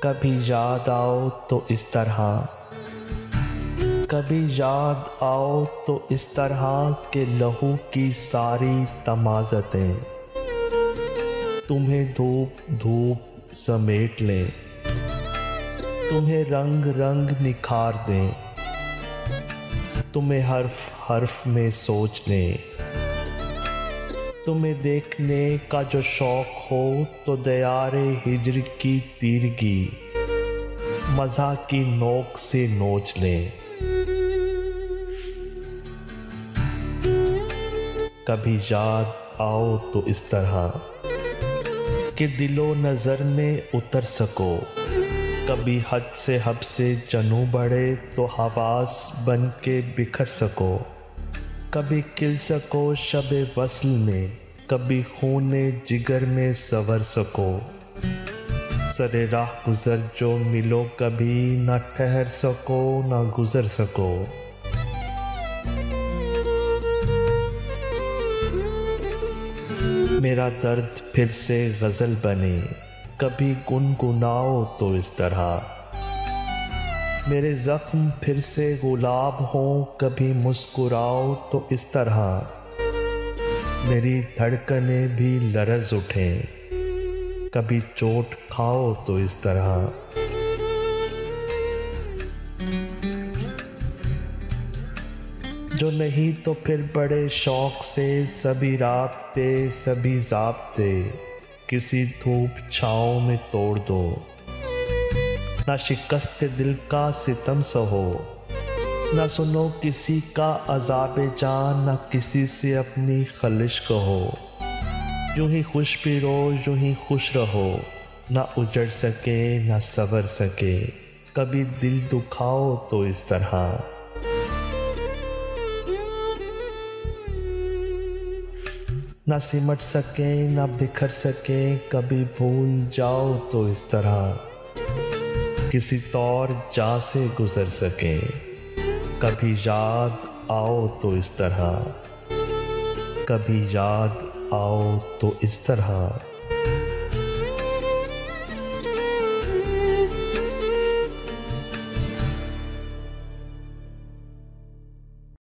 कभी याद आओ तो इस तरह, कभी याद आओ तो इस तरह के लहू की सारी तमाज़तें तुम्हें धूप धूप समेट लें, तुम्हें रंग रंग निखार दें, तुम्हें हर्फ हर्फ में सोच लें। तुम्हें देखने का जो शौक़ हो तो दयारे हिज्र की तीरगी मज़ा की नोक से नोच लें। कभी याद आओ तो इस तरह कि दिलो नज़र में उतर सको, कभी हद से हब से जनू बढ़े तो हवास बन के बिखर सको, कभी खिल सको शबे वस्ल में, कभी खूने जिगर में संवर सको। सरे राह गुजर जो मिलो कभी, ना ठहर सको ना गुजर सको। मेरा दर्द फिर से गज़ल बने, कभी गुनगुनाओ तो इस तरह। मेरे ज़ख्म फिर से गुलाब हों, कभी मुस्कुराओ तो इस तरह। मेरी धड़कनें भी लरज़ उठें, कभी चोट खाओ तो इस तरह। जो नहीं तो फिर बड़े शौक़ से सभी राब्ते सभी ज़ाब्ते किसी धूप छाँव में तोड़ दो। ना शिकस्त दिल का सितम सहो, ना सुनो किसी का अज़ाबे जान, ना किसी से अपनी खलिश कहो। यूं ही खुश भी रहो यूं ही खुश रहो, ना उजड़ सके ना सवर सके, कभी दिल दुखाओ तो इस तरह। ना सिमट सके ना बिखर सके, कभी भूल जाओ तो इस तरह। किसी तौर जा से गुजर सके, कभी याद आओ तो इस तरह, कभी याद आओ तो इस तरह।